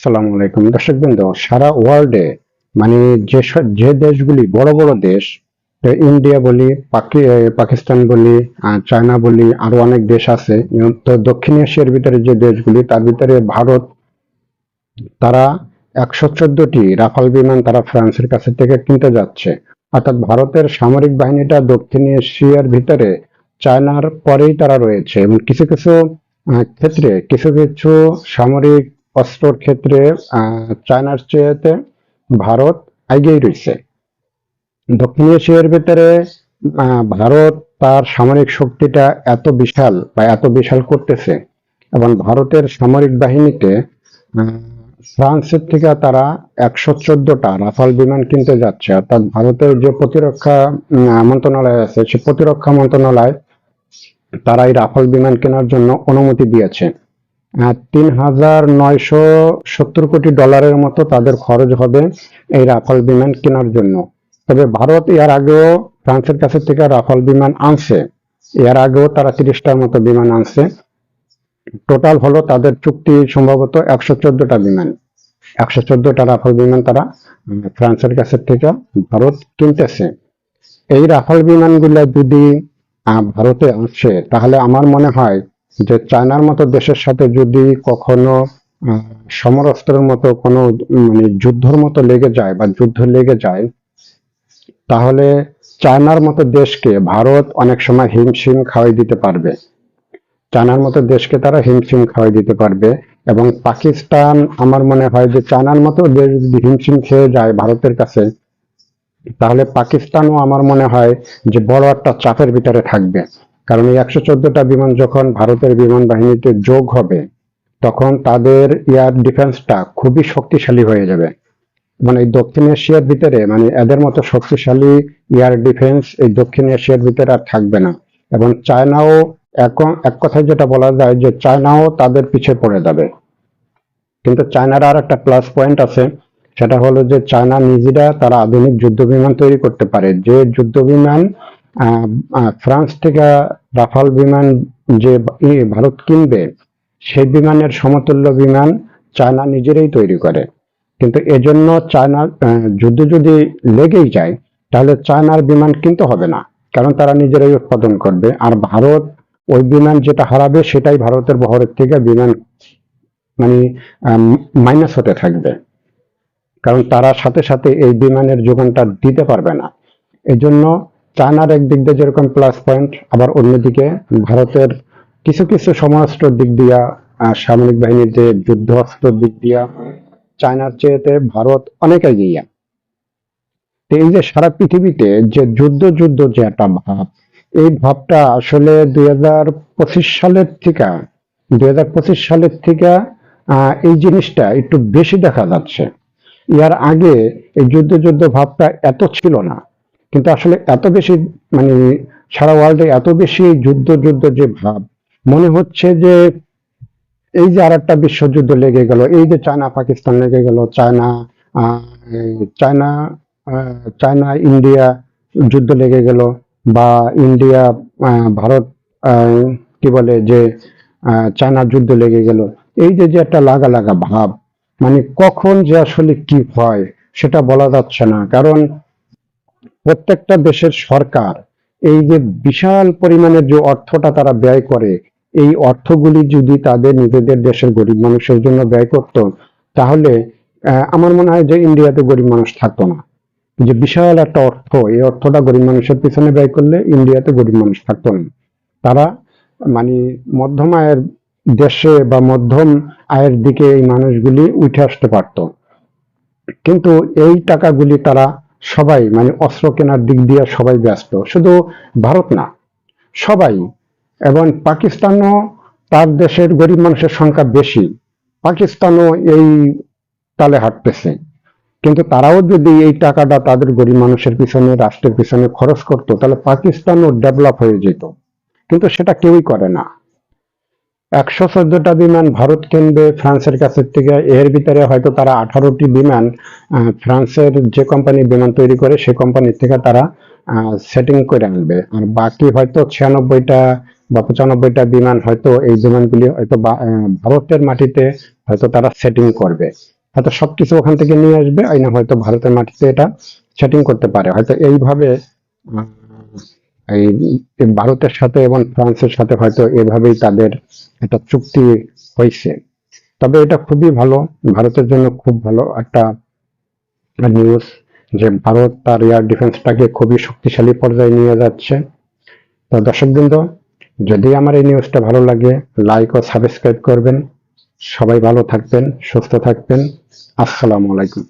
আসসালামু আলাইকুম দর্শকবৃন্দ। সারা ওয়ার্ল্ডে মানে যে দেশগুলি বড় বড় দেশ, ইন্ডিয়া বলি, পাকিস্তান বলি, চায়না বলি, আরো অনেক দেশ আছে। তো দক্ষিণ এশিয়ার ভিতরে যে দেশগুলি, তার ভিতরে ভারত, তারা 114টি রাফাল বিমান তারা ফ্রান্সের কাছে থেকে কিনতে যাচ্ছে। অর্থাৎ ভারতের সামরিক বাহিনীটা দক্ষিণ এশিয়ার ভিতরে চায়নার পরেই তারা রয়েছে, এবং কিছু কিছু ক্ষেত্রে কিছু কিছু সামরিক অস্ত্রর ক্ষেত্রে চায়নার চেয়েতে ভারত এগিয়ে রয়েছে। দক্ষিণ এশিয়ার ভিতরে ভারত তার সামরিক শক্তিটা এত বিশাল করতেছে, এবং ভারতের সামরিক বাহিনীতে আহ, ফ্রান্সের থেকে তারা 114টা রাফাল বিমান কিনতে যাচ্ছে। অর্থাৎ ভারতের যে প্রতিরক্ষা মন্ত্রণালয় আছে, সে প্রতিরক্ষা মন্ত্রণালয় তারা এই রাফাল বিমান কেনার জন্য অনুমতি দিয়েছে। 3,970 কোটি ডলারের মতো তাদের খরচ হবে এই রাফাল বিমান কেনার জন্য। তবে ভারত এর আগেও ফ্রান্সের কাছে থেকে রাফাল বিমান আনছে। এর আগেও তারা 30টার মতো বিমান আনছে। টোটাল হলো তাদের চুক্তি সম্ভবত 114টা বিমান, 114টা রাফাল বিমান তারা ফ্রান্সের কাছে থেকে ভারত কিনতেছে। এই রাফাল বিমানগুলো যদি ভারতে আসে, তাহলে আমার মনে হয় যে চায়নার মতো দেশের সাথে যদি কখনো সমরাস্ত্রের মতো কোনো মানে যুদ্ধর মতো লেগে যায় বা যুদ্ধ লেগে যায়, তাহলে চায়নার মতো দেশকে ভারত অনেক সময় হিমশিম খাওয়াই দিতে পারবে। চায়নার মতো দেশকে তারা হিমশিম খাওয়াই দিতে পারবে। এবং পাকিস্তান, আমার মনে হয় যে চায়নার মতো দেশ যদি হিমশিম খেয়ে যায় ভারতের কাছে, তাহলে পাকিস্তানও আমার মনে হয় যে বড় একটা চাপের ভিতরে থাকবে। কারণ এই 114টা বিমান যখন ভারতের বিমান বাহিনীতে যোগ হবে, তখন তাদের এয়ার ডিফেন্সটা খুবই শক্তিশালী হয়ে যাবে। মানে এই দক্ষিণ এশিয়ার ভিতরে মানে এদের মতো শক্তিশালী এয়ার ডিফেন্স এই দক্ষিণ এশিয়ার ভিতরে আর থাকবে না। এবং চায়নাও এক কথায় যেটা বলা যায় যে চায়নাও তাদের পিছে পড়ে যাবে। কিন্তু চায়নার আর একটা প্লাস পয়েন্ট আছে, সেটা হলো যে চায়না নিজেরা তারা আধুনিক যুদ্ধ বিমান তৈরি করতে পারে। যে যুদ্ধ বিমান ফ্রান্স থেকে রাফাল বিমান যে ভারত কিনবে, সেই বিমানের সমতুল্য বিমান চায়না নিজেরাই তৈরি করে। কিন্তু এজন্য চায়নার যুদ্ধ যদি লেগেই যায়, তাহলে চায়নার বিমান কিনতে হবে না, কারণ তারা নিজেরাই উৎপাদন করবে। আর ভারত ওই বিমান যেটা হারাবে, সেটাই ভারতের বহরের থেকে বিমান মানে মাইনাস হতে থাকবে, কারণ তারা সাথে সাথে এই বিমানের যোগানটা দিতে পারবে না। এজন্য চায়নার একদিক দিয়ে যেরকম প্লাস পয়েন্ট, আবার অন্যদিকে ভারতের কিছু কিছু সমরাস্ত্রের দিক দিয়া, সামরিক বাহিনীর যে যুদ্ধ অস্ত্রের দিক দিয়া চায়নার চেয়েতে ভারত অনেক এগিয়ে। তো এই যে সারা পৃথিবীতে যে যুদ্ধ যুদ্ধ যে একটা ভাব, এই ভাবটা আসলে 2025 সালের থেকে এই জিনিসটা একটু বেশি দেখা যাচ্ছে। ইয়ার আগে এই যুদ্ধ যুদ্ধ ভাবটা এত ছিল না, কিন্তু আসলে এত বেশি মানে সারা ওয়ার্ল্ডে এত বেশি যুদ্ধ যুদ্ধ যে ভাব, মনে হচ্ছে যে এই যে আর একটা বিশ্বযুদ্ধ লেগে গেল, এই যে চায়না পাকিস্তান লেগে গেল, আহ, চায়না চায়না ইন্ডিয়া যুদ্ধ লেগে গেল, বা ইন্ডিয়া ভারত আহ, কি বলে যে চায়না যুদ্ধ লেগে গেল। এই যে যে একটা লাগা লাগা ভাব, মানে কখন যে আসলে কি হয় সেটা বলা যাচ্ছে না। কারণ প্রত্যেকটা দেশের সরকার এই যে বিশাল পরিমাণের যে অর্থটা তারা ব্যয় করে, এই অর্থগুলি যদি তাদের নিজেদের দেশের গরিব মানুষের জন্য ব্যয় করত, তাহলে আমার মনে হয় যে ইন্ডিয়াতে গরিব মানুষ থাকতো না। যে বিশাল একটা অর্থ, এই অর্থটা গরিব মানুষের পিছনে ব্যয় করলে ইন্ডিয়াতে গরিব মানুষ থাকতো না। তারা মানে মধ্যম আয়ের দেশে বা মধ্যম আয়ের দিকে এই মানুষগুলি উঠে আসতে পারতো। কিন্তু এই টাকাগুলি তারা সবাই মানে অস্ত্র কেনার দিক দিয়ে সবাই ব্যস্ত, শুধু ভারত না, সবাই। এবং পাকিস্তানও, তার দেশের গরিব মানুষের সংখ্যা বেশি, পাকিস্তানও এই তালে হাঁটতেছে। কিন্তু তারাও যদি এই টাকাটা তাদের গরিব মানুষের পিছনে, রাষ্ট্রের পিছনে খরচ করতো, তাহলে পাকিস্তানও ডেভেলপ হয়ে যেত। কিন্তু সেটা কেউই করে না। 114টা বিমান ভারত কিনবে ফ্রান্সের কাছের থেকে, এর ভিতরে হয়তো তারা 18টি বিমান ফ্রান্সের যে কোম্পানি বিমান তৈরি করে সে কোম্পানির থেকে তারা সেটিং করে আনবে, আর বাকি হয়তো 96টা বা 95টা বিমান হয়তো এই বিমানগুলি হয়তো ভারতের মাটিতে হয়তো তারা সেটিং করবে, হয়তো সবকিছু ওখান থেকে নিয়ে আসবে, আইনা হয়তো ভারতের মাটিতে এটা সেটিং করতে পারে, হয়তো এইভাবে আহ, এই ভারতের সাথে এবং ফ্রান্সের সাথে হয়তো এভাবেই তাদের একটা চুক্তি হয়েছে। তবে এটা খুবই ভালো, ভারতের জন্য খুব ভালো একটা নিউজ যে ভারত তার এয়ার ডিফেন্সটাকে খুবই শক্তিশালী পর্যায়ে নিয়ে যাচ্ছে। তো দর্শকবৃন্দ, যদি আমার এই নিউজটা ভালো লাগে, লাইক ও সাবস্ক্রাইব করবেন। সবাই ভালো থাকবেন, সুস্থ থাকবেন। আসসালামু আলাইকুম।